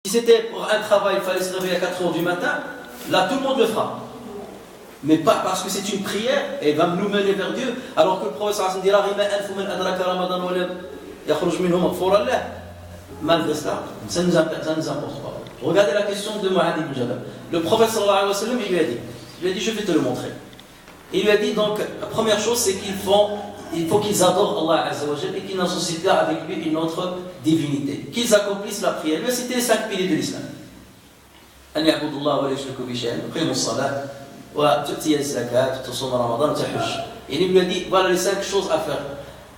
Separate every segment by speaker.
Speaker 1: Si c'était pour un travail, il fallait se réveiller à 4 h du matin, là tout le monde le fera. Mais pas parce que c'est une prière et va nous mener vers Dieu, alors que le prophète sallallahu alayhi wa sallam dit malgré cela, ça ne nous importe pas. Regardez la question de Mu'adh ibn Jabal. Le prophète sallallahu alayhi wa sallam, il lui a dit je vais te le montrer. Il lui a dit donc, la première chose c'est il faut qu'ils adorent Allah Azza wa Jalla et qu'ils n'associent pas avec lui une autre divinité. Qu'ils accomplissent la prière. Il lui a cité les 5 piliers de l'islam. أن يعبدوا الله ولا يشركوا به شيئا ويقيموا الصلاة وتؤتي الزكاة وتصوم رمضان وتحج. Et il lui a dit voilà les 5 choses à faire.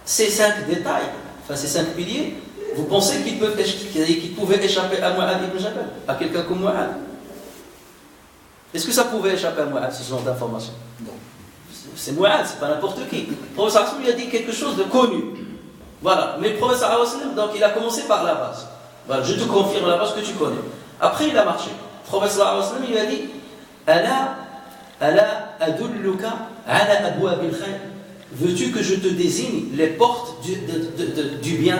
Speaker 1: Ces 5 détails, enfin ces 5 piliers, vous pensez qu'ils pouvaient échapper à Mu'adh ibn Jabal, à quelqu'un comme Mu'adh? Est-ce que ça pouvait échapper à Mu'adh, ce genre d'information? Non. C'est Mu'adh, c'est pas n'importe qui. Le prophète lui a dit quelque chose de connu. Voilà. Mais le prophète donc il a commencé par la base. Voilà, je te confirme la base que tu connais. Après il a marché. Le prophète il lui a dit Ala adulluka ala abwabil khayr. Veux-tu que je te désigne les portes du bien?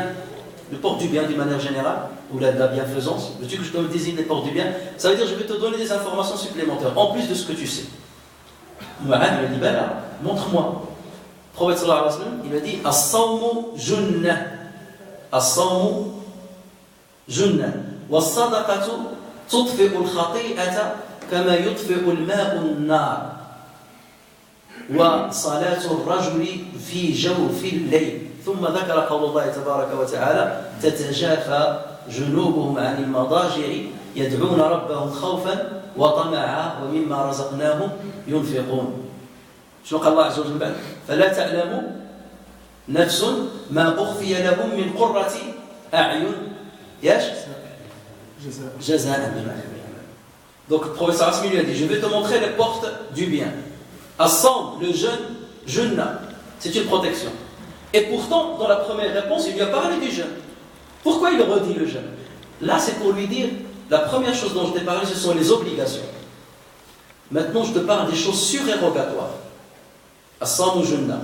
Speaker 1: Les portes du bien d'une manière générale, ou de la bienfaisance? Veux-tu que je te désigne les portes du bien? Ça veut dire je vais te donner des informations supplémentaires, en plus de ce que tu sais. Mu'adh lui a dit ben là, montre-moi. Le prophète sallallahu alayhi wa sallam, il a dit as-sawmu junnah. As-sawmu junnah. Was-sadaqatu tudfi'u al-khati'ata kama yudfi'u al-ma'u an-nar. Wa salatu ar-rajuli fi jawfi al-layl. ثم ذكر قول الله تبارك وتعالى تتجافى جنوبهم عن المضاجع يدعون ربهم خوفا وطمعا ومما رزقناهم ينفقون. شنو قال الله عز وجل بعد؟ فلا تعلم نفس ما أخفي لهم من قرة أعين جزاء بما يعملون. Donc le professeur Asmi lui a dit je vais te montrer les portes du bien. As-sawm, le jeûne, c'est une protection. Et pourtant, dans la première réponse, il lui a parlé du jeûne. Pourquoi il redit le jeûne? Là, c'est pour lui dire, la première chose dont je t'ai parlé, ce sont les obligations. Maintenant, je te parle des choses surérogatoires. As-sawm jeûne.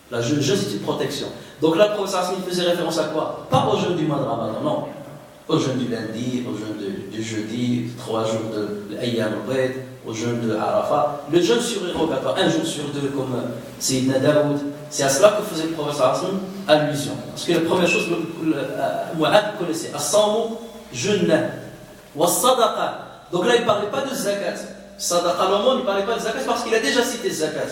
Speaker 1: La jeûne, c'est une protection. Donc là, le professeur Hassan faisait référence à quoi? Pas au jeûne du mois de Ramadan, non. Au jeûne du lundi, au jeûne du jeudi, 3 jours de l'Ayyam al-Bayd, au jeûne de Arafat. Le jeûne surérogatoire, un jour sur 2, comme Sayyidina Daoud. C'est à cela que faisait le professeur Hassan allusion. Parce que la première chose que Mu'adh connaissait, as-sawmu junnah, was-sadaqa. Donc là, il ne parlait pas de zakat. Sadaqa, il ne parlait pas de zakat parce qu'il a déjà cité zakat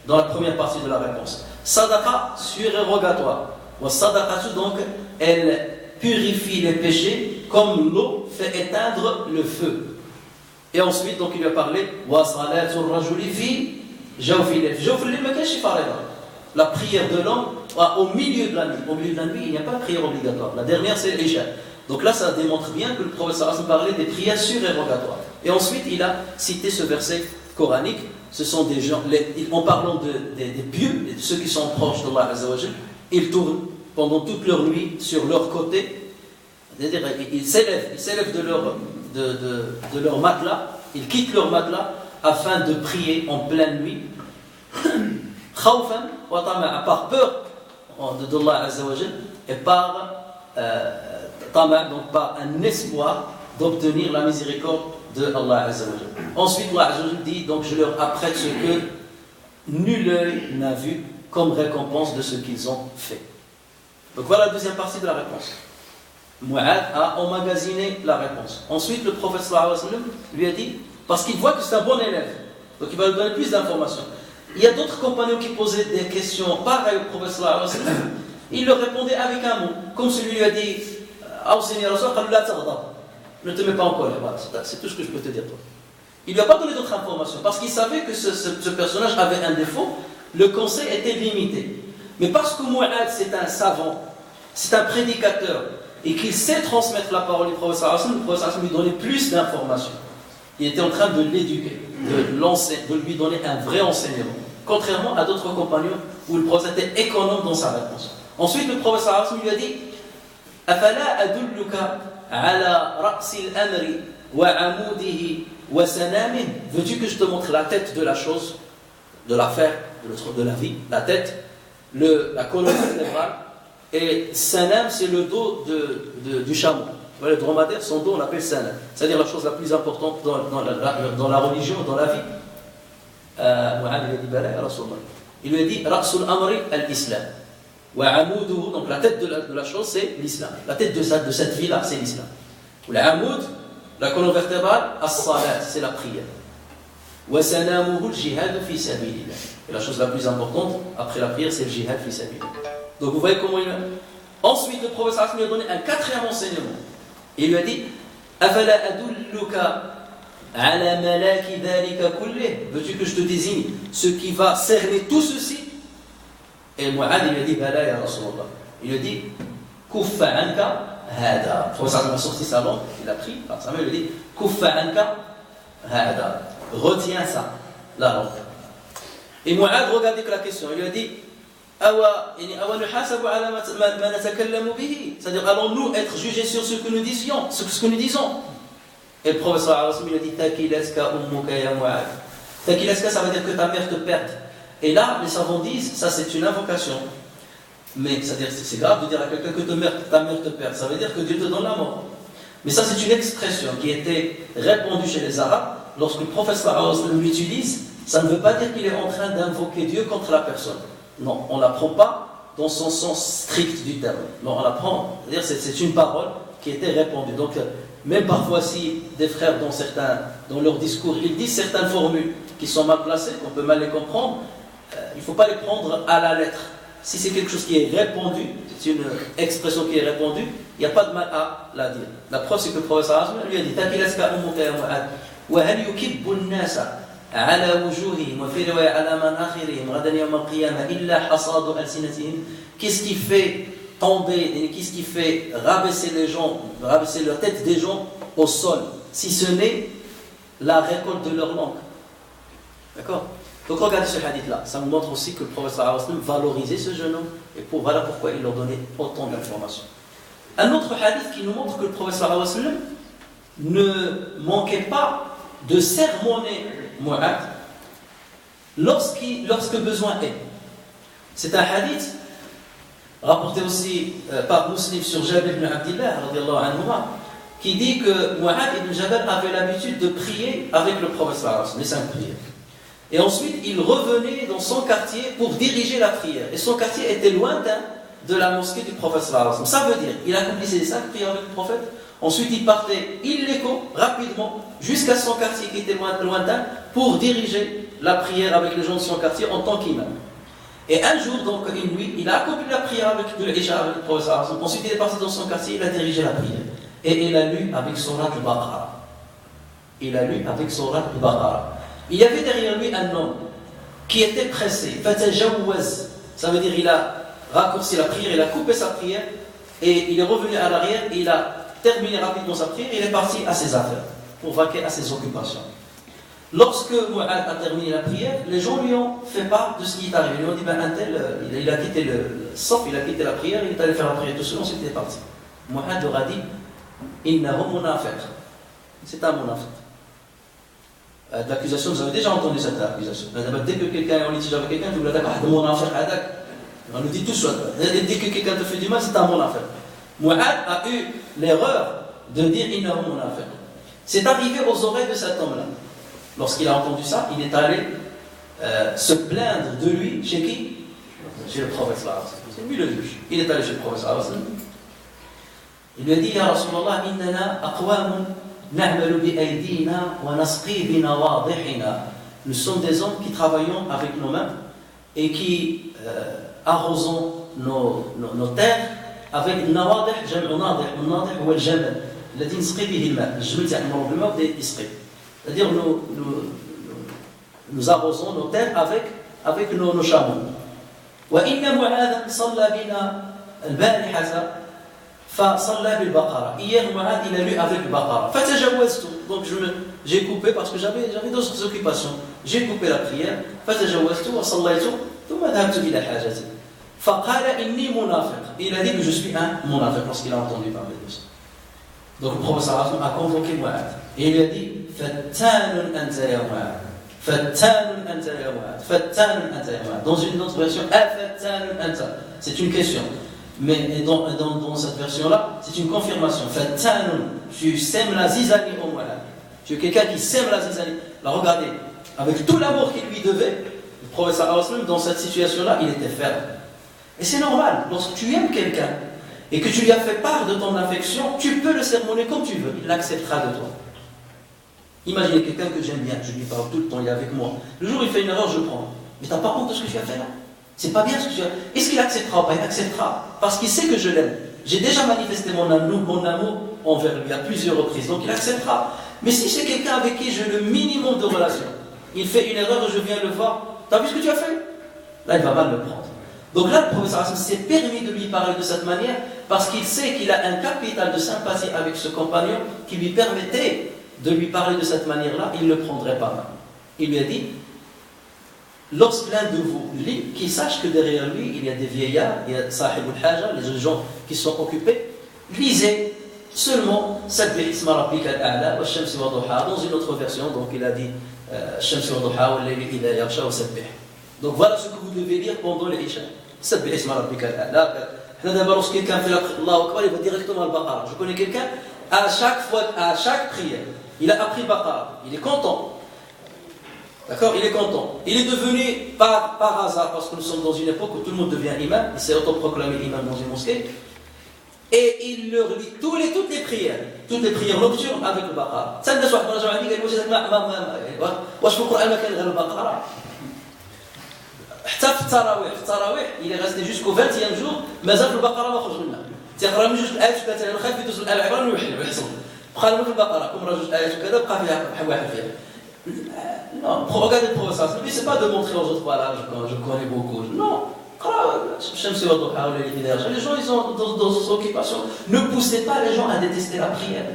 Speaker 1: dans la première partie de la réponse. Sadaqa, surérogatoire. Was-sadaqatu, donc, elle purifie les péchés comme l'eau fait éteindre le feu. Et ensuite, donc, il lui a parlé wa salatu ar-rajuli fi jawfi al-layl. Jawfi al-layl ma kanش farida. La prière de l'homme au milieu de la nuit. Au milieu de la nuit, il n'y a pas de prière obligatoire. La dernière, c'est l'Isha. Donc là, ça démontre bien que le professeur Hassan parlait des prières surérogatoires. Et ensuite, il a cité ce verset coranique. Ce sont des gens, en parlant des pieux, et de ceux qui sont proches d'Allah Azza wa Jalla, ils tournent pendant toute leur nuit sur leur côté. C'est-à-dire, ils s'élèvent de leur matelas, ils quittent leur matelas afin de prier en pleine nuit. Khawfan wa tama'a, par peur d'Allah Azza wa Jalla et par donc par un espoir d'obtenir la miséricorde de Allah Azza wa Jalla. Ensuite, Allah Azza wa Jalla dit donc je leur apprête ce que nul œil n'a vu comme récompense de ce qu'ils ont fait. Donc voilà la deuxième partie de la réponse. Mu'adh a emmagasiné la réponse. Ensuite, le prophète sallallahu alayhi wa sallam lui a dit, parce qu'il voit que c'est un bon élève, donc il va lui donner plus d'informations. Il y a d'autres compagnons qui posaient des questions pareilles au prophète sallallahu alayhi wa sallam. Il leur répondait avec un mot, comme celui lui a dit ne te mets pas en colère. Voilà, c'est tout ce que je peux te dire, toi. Il ne lui a pas donné d'autres informations parce qu'il savait que ce personnage avait un défaut. Le conseil était limité. Mais parce que Mu'adh c'est un savant, c'est un prédicateur et qu'il sait transmettre la parole du prophète sallallahu alayhi wa sallam, le prophète sallallahu alayhi wa sallam lui donnait plus d'informations. Il était en train de l'éduquer, de lui donner un vrai enseignement. Contrairement à d'autres compagnons où le prophète était économe dans sa réponse. Ensuite, le prophète sallallahu alayhi wa sallam lui a dit Afala adulluka ala ra'si al-amri wa amudihi wa sanamin. Veux-tu que je te montre la tête de la chose, de l'affaire, de la vie, la tête, la colonne vertébrale, et sanam, c'est le dos du chameau. Le dromadaire, son dos, on l'appelle sana. C'est-à-dire la chose la plus importante dans la religion, dans la vie. Mu'adh lui a dit, Bala ya Rasulullah. Il lui a dit, Ra'sul amri al-Islam. Wa amouduhu, donc la tête de la chose, c'est l'islam. La tête de cette vie-là, c'est l'islam. La amoud, la colonne vertébrale, as-salat, c'est la prière. Wa sanamuhu al-jihad fi sabilillah. Et la chose la plus importante, après la prière, c'est le jihad fi sabilillah. Donc vous voyez comment il a. Ensuite, le prophète lui a donné un quatrième enseignement. Il lui a dit, Afala adulluka ala malaki dhalika kullih. Veux-tu que je te désigne ce qui va cerner tout ceci? Et Mu'adh, il lui a dit, Bala ya Rasulullah. Il lui a dit, Kuffa anka hada. Le prophète a sorti sa langue, il a pris par sa main, il lui a dit, Kuffa anka hada. Retiens ça, la langue. Et Mu'adh regardait que la question, il lui a dit, c'est-à-dire allons-nous être jugés sur ce que nous disons, Et le prophète sallallahu alayhi wa sallam, il a dit Takilaska ummuka ya Mu'adh. Takilaska, ça veut dire que ta mère te perde. Et là les savants disent, ça c'est une invocation, mais c'est-à-dire c'est grave de dire à quelqu'un que ta mère te perde, ça veut dire que Dieu te donne la mort. Mais ça c'est une expression qui était répandue chez les Arabes. Lorsque le prophète sallallahu alayhi wa sallam l'utilise, ça ne veut pas dire qu'il est en train d'invoquer Dieu contre la personne. Non, on ne la prend pas dans son sens strict du terme. Non, on la prend, c'est-à-dire c'est une parole qui était répandue. Donc, même parfois, si des frères, dans leur discours, ils disent certaines formules qui sont mal placées, qu'on peut mal les comprendre, il ne faut pas les prendre à la lettre. Si c'est quelque chose qui est répandu, c'est une expression qui est répandue, il n'y a pas de mal à la dire. La preuve, c'est que le prophète lui a dit Takilaska ummuka ya Mu'adh, wa hal yukibbu an-nasa على وجوههم وفي رواية على مناخرهم غدا يوم القيامة إلا حصاد ألسنتهم. Qu'est-ce qui fait tomber, qu'est-ce qui fait rabaisser les gens, rabaisser leur tête des gens au sol, si ce n'est la récolte de leur langue. D'accord? Donc regardez ce hadith-là, ça nous montre aussi que le prophète sallallahu alayhi wa sallam valorisait ce jeune homme, et voilà pourquoi il leur donnait autant d'informations. Un autre hadith qui nous montre que le prophète sallallahu alayhi wa sallam ne manquait pas de sermonner Mu'adh lorsque besoin est. C'est un hadith rapporté aussi par Muslim sur Jabir ibn Abdillah qui dit que Mu'adh ibn Jabal avait l'habitude de prier avec le prophète sallallahu alayhi wa sallam, les 5 prières. Et ensuite il revenait dans son quartier pour diriger la prière. Et son quartier était lointain de la mosquée du prophète sallallahu alayhi wa sallam. Ça veut dire il accomplissait les 5 prières avec le prophète. Ensuite, il partait illéco, rapidement, jusqu'à son quartier qui était lointain, pour diriger la prière avec les gens de son quartier en tant qu'imam. Et un jour, donc une nuit, il a accompli la prière avec le prophète. Ensuite, il est parti dans son quartier, il a dirigé la prière. Et il a lu avec Surat al-Baqarah. Il y avait derrière lui un homme qui était pressé. Fatajawwaz. Ça veut dire il a raccourci la prière, il a coupé sa prière, et il est revenu à l'arrière, et il a terminé rapidement sa prière, il est parti à ses affaires, pour vaquer à ses occupations. Lorsque Mu'adh a terminé la prière, les gens lui ont fait part de ce qui est arrivé. Ils lui ont dit, un tel, il a quitté il a quitté la prière, il est allé faire la prière tout seul, ensuite il est parti. Mu'adh leur a dit, innahu munafiq. C'est un munafiq. L'accusation, vous avez déjà entendu cette accusation. Dès que quelqu'un est en litige avec quelqu'un, tu vous l'attaques, on nous dit tout ça. Dès que quelqu'un te fait du mal, c'est un munafiq. Mu'adh a eu l'erreur de dire innahu munafiq. C'est arrivé aux oreilles de cet homme-là. Lorsqu'il a entendu ça, il est allé se plaindre de lui chez qui? Chez le prophète sallallahu alayhi wa sallam. C'est lui le juge. Il est allé chez le prophète sallallahu alayhi wa sallam. Il lui a dit, Ya Rasulallah, innana aqwamun na'malu bi aydina wa nasqi bi nawadihina. Nous sommes des hommes qui travaillons avec nos mains et qui arrosons nos terres avec nawadih, jam'u nadih, nadih huwa al-jamal alladhi nasqi bihi al-ma. Al-jamal ya'muru bil ma' bi yasqi. C'est-à-dire nous arrosons nos terres avec nos chameaux. وإن معاذ صلى بنا البارحة فصلى بالبقرة. Hier Mu'adh il a lu avec le Baqara. فتجاوزت. Donc j'ai coupé parce que j'avais d'autres occupations. J'ai coupé la prière. فتجاوزت وصليت ثم ذهبت إلى حاجتي. فقال إني منافق. Il a dit que je suis un munafiq lorsqu'il a entendu parler de ça. Donc le prophète sallallahu alayhi wa sallam a convoqué Mu'adh et il lui a dit Fattanun anta ya Mu'adh. Fattanun anta ya Mu'adh. Fattanun anta ya Mu'adh. Dans une autre version, Afattanun anta. C'est une question. Mais dans cette version-là, c'est une confirmation. Tu sèmes la zizanie au moins. Tu es quelqu'un qui sème la zizanie. Là, regardez, avec tout l'amour qu'il lui devait, le prophète sallallahu alayhi wa sallam, dans cette situation-là, il était ferme. Et c'est normal, lorsque tu aimes quelqu'un et que tu lui as fait part de ton affection, tu peux le sermonner comme tu veux, il l'acceptera de toi. Imaginez quelqu'un que j'aime bien, je lui parle tout le temps, il est avec moi. Le jour où il fait une erreur, je prends. Mais tu n'as pas honte de ce que tu as fait là? C'est pas bien ce que tu as fait. Est-ce qu'il acceptera ou pas? Il acceptera. Parce qu'il sait que je l'aime. J'ai déjà manifesté mon amour envers lui à plusieurs reprises, donc il acceptera. Mais si c'est quelqu'un avec qui j'ai le minimum de relation, il fait une erreur et je viens le voir, t'as vu ce que tu as fait? Là, il va mal le prendre. Donc là, le professeur Hassan s'est permis de lui parler de cette manière parce qu'il sait qu'il a un capital de sympathie avec ce compagnon qui lui permettait de lui parler de cette manière-là, il ne le prendrait pas mal. Il lui a dit, lorsque l'un de vous lit, qu'il sache que derrière lui, il y a des vieillards, il y a sahibul haja, les gens qui sont occupés, lisez seulement Sabbih isma rabbika al-a'la wa shamsi wa duha. Dans une autre version, donc il a dit Shamsi wa duha wa layli idha yaghsha wa sabbih. Donc voilà ce que vous devez lire pendant les Isha. Sabbih isma rabbika al-a'la. D'abord, lorsque quelqu'un fait Allahu Akbar, il va directement al Baqara. Je connais quelqu'un, à chaque prière, il a appris Baqara. Il est content. D'accord? Il est content. Il est devenu par hasard, parce que nous sommes dans une époque où tout le monde devient imam, il s'est autoproclamé imam dans une mosquée, et il leur lit toutes les prières nocturnes avec le Baqara. Il est resté jusqu'au 20e jour, mais le Baqara ما خرج منها. تقرا من جوج الايات ثلاثه انا خايف يدوز الايه العبران ويحصل بقى له في البقره كم راه جوج ايات وكذا بقى فيها واحد فيها. Non, regardez le professeur, lui c'est pas de montrer aux autres, voilà, je connais beaucoup. Non, les gens ils sont dans d'autres occupations. Ne poussez pas les gens à détester la prière.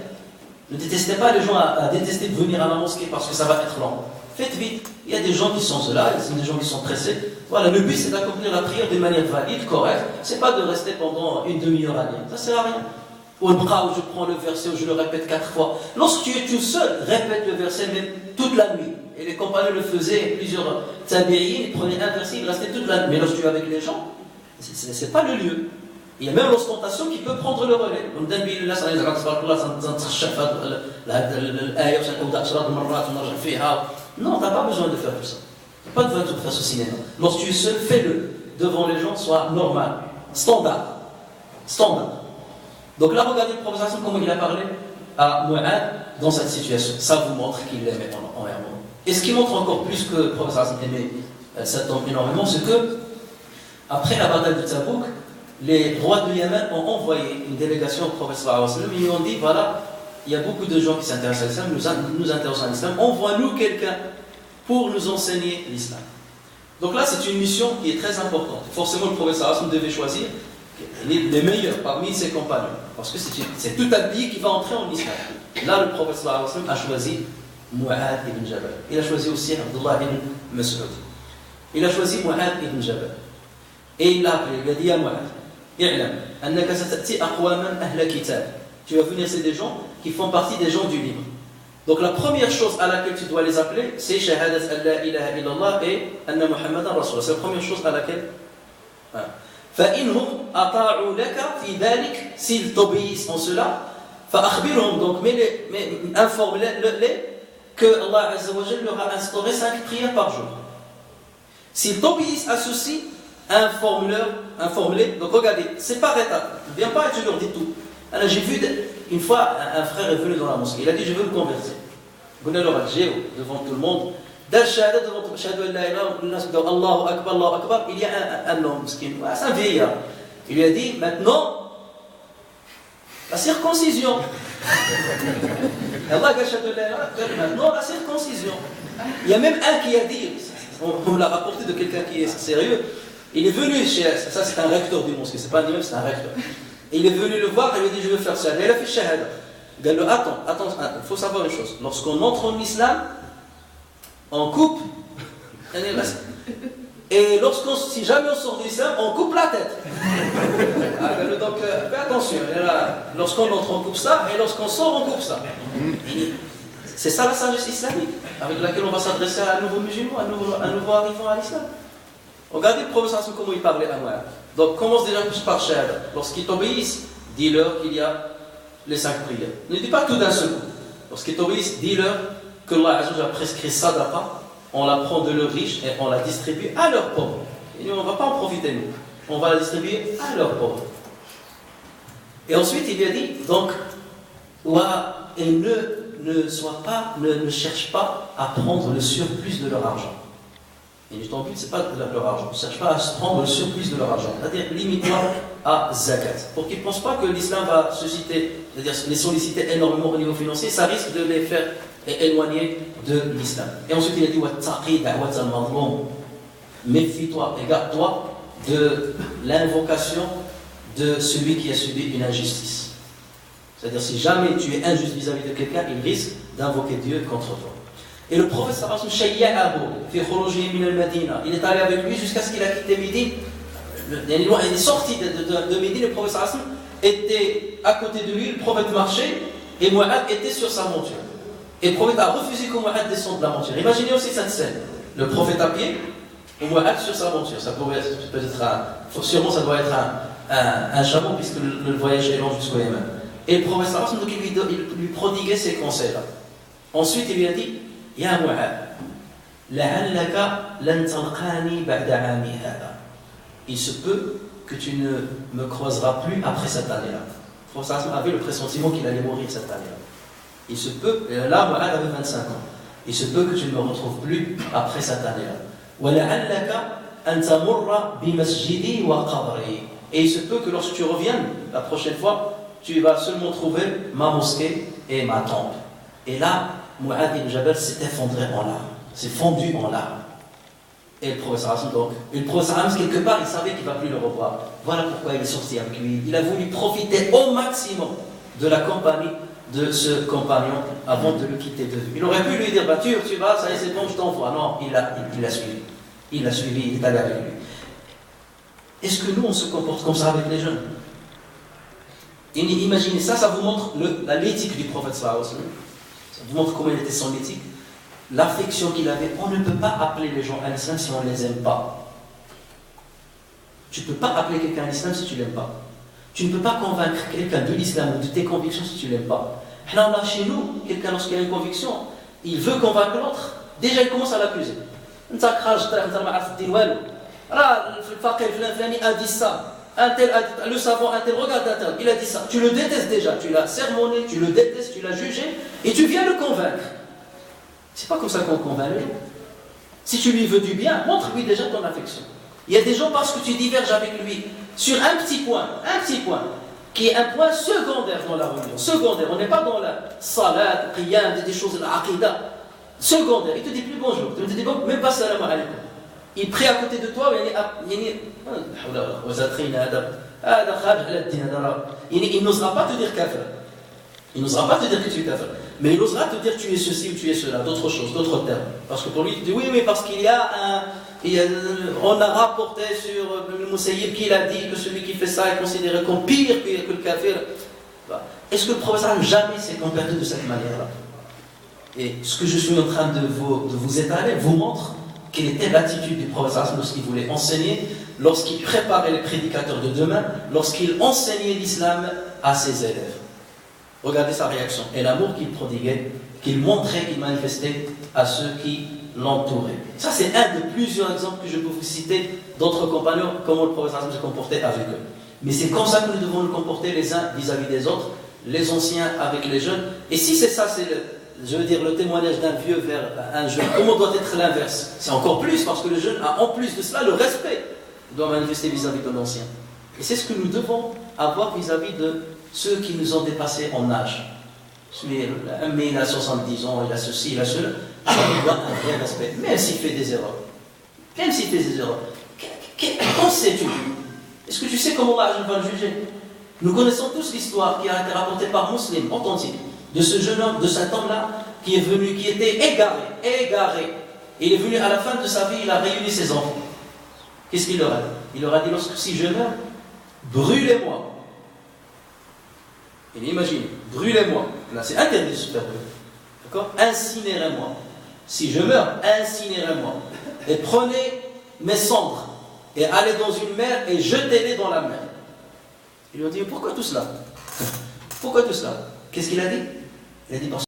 Speaker 1: Ne détestez pas les gens à détester de venir à la mosquée parce que ça va être long. Faites vite. Il y a des gens qui sont là, il y a des gens qui sont pressés. Voilà, le but c'est d'accomplir la prière de manière valide, correcte. C'est pas de rester pendant une demi-heure à lire. Ça sert à rien. Ou le bras où je prends le verset, où je le répète 4 fois. Lorsque tu es tout seul, répète le verset même toute la nuit. Et les compagnons le faisaient, plusieurs tabi'in, ils prenaient un verset, ils restaient toute la nuit. Mais lorsque tu es avec les gens, c'est pas le lieu. Il y a même l'ostentation qui peut prendre le relais. Non, tu n'as pas besoin de faire tout ça. Tu n'as pas besoin de faire ce cinéma. Lorsque tu es seul, fais-le. Devant les gens, sois normal. Standard. Donc là, regardez le professeur comment il a parlé à Mu'ad dans cette situation. Ça vous montre qu'il l'aimait énormément. Et ce qui montre encore plus que le professeur aimait cet homme énormément, c'est que après la bataille de Tabouk, les rois de Yémen ont envoyé une délégation au professeur sallallahu alayhi wa sallam. Ils lui ont dit, voilà, il y a beaucoup de gens qui s'intéressent à l'islam, nous intéressons à l'islam, envoie-nous quelqu'un pour nous enseigner l'islam. Donc là, c'est une mission qui est très importante. Forcément, le professeur sallallahu alayhi wa sallam devait choisir les meilleurs parmi ses compagnons, parce que c'est tout un pays qui va entrer en islam. Là, le prophète sallallahu alayhi wa sallam a choisi Mu'ad ibn Jabal. Il a choisi aussi Abdullah ibn Mas'ud. Il a choisi Mu'ad ibn Jabal. Et il l'a appelé, il a dit à Mu'ad, i'lam, annaka satati aqwaman ahla kitab. Tu vas venir, c'est des gens qui font partie des gens du livre. Donc la première chose à laquelle tu dois les appeler, c'est shahadat an la ilaha illallah et anna Muhammadan Rasulullah. C'est la première chose à laquelle. فإنهم أطاعوا لك في ذلك, s'ils t'obéissent en cela, فأخبرهم, donc informe-les que Allah Azza wa Jalla leur a instauré 5 prières par jour. S'ils t'obéissent à ceci, informe-les. Donc regardez, c'est par étapes. Ne viens pas et tu leur dis tout. Alors j'ai vu une fois un frère est venu dans la mosquée. Il a dit, je veux me convertir. Devant tout le monde. Allahu Akbar, il y a un homme, c'est un vieillard. Il lui a dit, maintenant, la circoncision. Maintenant, la circoncision. Il y a même un qui a dit, on l'a rapporté de quelqu'un qui est sérieux, il est venu chez ça c'est un recteur du mosquée, c'est pas un imam, c'est un recteur. Et il est venu le voir et lui a dit, je veux faire ça. Et il a fait shahada. Il a dit, attends, il faut savoir une chose. Lorsqu'on entre en islam, on coupe, et si jamais on sort de l'islam, on coupe la tête. Donc fais attention, lorsqu'on entre on coupe ça, et lorsqu'on sort on coupe ça. C'est ça la sagesse islamique, avec laquelle on va s'adresser à un nouveau musulman, un nouveau arrivant à l'islam. Regardez le prophète comment il parlait à Mu'adh. Donc commence déjà par Shahada. Lorsqu'ils t'obéissent, dis-leur qu'il y a les 5 prières. Ne dis pas tout d'un seul coup. Lorsqu'ils t'obéissent, dis-leur que Allah a prescrit sadaqa, on la prend de leurs riches et on la distribue à leurs pauvres. Et nous, on ne va pas en profiter, nous. On va la distribuer à leurs pauvres. Et ensuite, il lui a dit, donc, et ne cherche pas à prendre le surplus de leur argent. Et ton but, ce n'est pas de leur argent. Ne cherche pas à se prendre le surplus de leur argent. C'est-à-dire, limite-toi à zakat. Pour qu'ils ne pensent pas que l'islam va susciter, c'est-à-dire les solliciter énormément au niveau financier, ça risque de les faire éloigner de l'islam. Et ensuite, il a dit, méfie-toi, garde-toi de l'invocation de celui qui a subi une injustice. C'est-à-dire, si jamais tu es injuste vis-à-vis de quelqu'un, il risque d'invoquer Dieu contre toi. Et le prophète sallallahu alayhi wa sallam, il est allé avec lui jusqu'à ce qu'il a quitté Médine. Il est sorti de Médine, le prophète sallallahu alayhi wa sallam était à côté de lui, le prophète marchait et Mu'adh était sur sa monture. Et le prophète a refusé que Mu'adh descende de la monture. Imaginez aussi cette scène. Le prophète à pied, et Mu'adh sur sa monture. Ça pourrait être peut-être sûrement ça doit être un chameau puisque le voyage est long jusqu'au Yémen. Et le prophète sallallahu alayhi wa sallam, il lui prodiguait ces conseils-là. Ensuite, il lui a dit, Ya Mu'adh, la'allaka lan talqani ba'da 'ami hada. Il se peut que tu ne me croiseras plus après cette année-là. Le prophète sallallahu alayhi wa sallam avait le pressentiment qu'il allait mourir cette année-là. Il se peut, là Mu'adh avait 25 ans. Il se peut que tu ne me retrouves plus après cette année-là. Wa la'allaka an tamurra bi masjidi wa qabri. Et il se peut que lorsque tu reviennes la prochaine fois, tu vas seulement trouver ma mosquée et ma tombe. Et là, Mu'adh ibn Jabal s'est effondré en larmes, s'est fondu en larmes. Et le professeur Hassan, donc, quelque part, il savait qu'il ne va plus le revoir. Voilà pourquoi il est sorti avec lui. Il a voulu profiter au maximum de la compagnie de ce compagnon avant de le quitter de vue. Il aurait pu lui dire, bah, tu vas, ça y est, c'est bon, je t'envoie. Non, il l'a suivi. Il l'a suivi, il est allé avec lui. Est-ce que nous, on se comporte comme ça avec les jeunes? Imaginez ça, ça vous montre l'éthique du prophète sallallahu alayhi wa sallam. Ça vous montre comment il était son éthique, l'affection qu'il avait. On ne peut pas appeler les gens à l'islam si on ne les aime pas. Tu ne peux pas appeler quelqu'un à l'islam si tu ne l'aimes pas. Tu ne peux pas convaincre quelqu'un de l'islam ou de tes convictions si tu ne l'aimes pas. Là, chez nous, quelqu'un lorsqu'il a une conviction, il veut convaincre l'autre, déjà il commence à l'accuser. Le savant, un tel, regarde un tel, il a dit ça. Tu le détestes déjà, tu l'as sermonné, tu le détestes, tu l'as jugé, et tu viens le convaincre. C'est pas comme ça qu'on convainc les gens. Si tu lui veux du bien, montre-lui déjà ton affection. Il y a des gens, parce que tu diverges avec lui sur un petit point, qui est un point secondaire dans la religion. Secondaire, on n'est pas dans la salat, qiyam, des choses de la aqidah. Secondaire, il te dit plus bonjour, il te dit même pas salam alaykum. Il prie à côté de toi, il n'osera pas te dire kafir. Il n'osera pas te dire que tu es kafir. Mais il osera te dire tu es ceci ou tu es cela, d'autres choses, d'autres termes. Parce que pour lui, il dit oui, parce qu'il y a on a rapporté sur le Moussaïb qu'il a dit que celui qui fait ça est considéré comme pire que le kafir. Est-ce que le prophète jamais s'est comporté de cette manière-là? Et ce que je suis en train de vous étaler vous montre quelle était l'attitude du prophète lorsqu'il voulait enseigner, lorsqu'il préparait les prédicateurs de demain, lorsqu'il enseignait l'islam à ses élèves. Regardez sa réaction et l'amour qu'il prodiguait, qu'il montrait, qu'il manifestait à ceux qui l'entouraient. Ça, c'est un de plusieurs exemples que je peux vous citer d'autres compagnons, comment le prophète se comportait avec eux. Mais c'est comme ça que nous devons nous comporter les uns vis-à-vis des autres, les anciens avec les jeunes. Et si c'est ça, c'est le témoignage d'un vieux vers un jeune, comment doit être l'inverse? C'est encore plus, parce que le jeune a en plus de cela le respect qu'il doit manifester vis-à-vis de l'ancien. Et c'est ce que nous devons avoir vis-à-vis de ceux qui nous ont dépassés en âge. Mais il a 70 ans, il a ceci, il a cela. Il doit un vrai respect, même s'il fait des erreurs. Même s'il fait des erreurs. Qu'en sais-tu? Est-ce que tu sais comment Allah va le juger? Nous connaissons tous l'histoire qui a été rapportée par Muslim, authentique, de ce jeune homme, de cet homme-là, qui est venu, qui était égaré. Et il est venu à la fin de sa vie, il a réuni ses enfants. Qu'est-ce qu'il leur a dit? Il leur a dit, si je meurs, brûlez-moi. Et imagine, brûlez-moi. Là, c'est interdit de se faire brûler. D'accord? Incinérez-moi. Si je meurs, incinérez-moi. Et prenez mes cendres et allez dans une mer et jetez-les dans la mer. Ils lui ont dit, pourquoi tout cela? Pourquoi tout cela? Qu'est-ce qu'il a dit? Il a dit, parce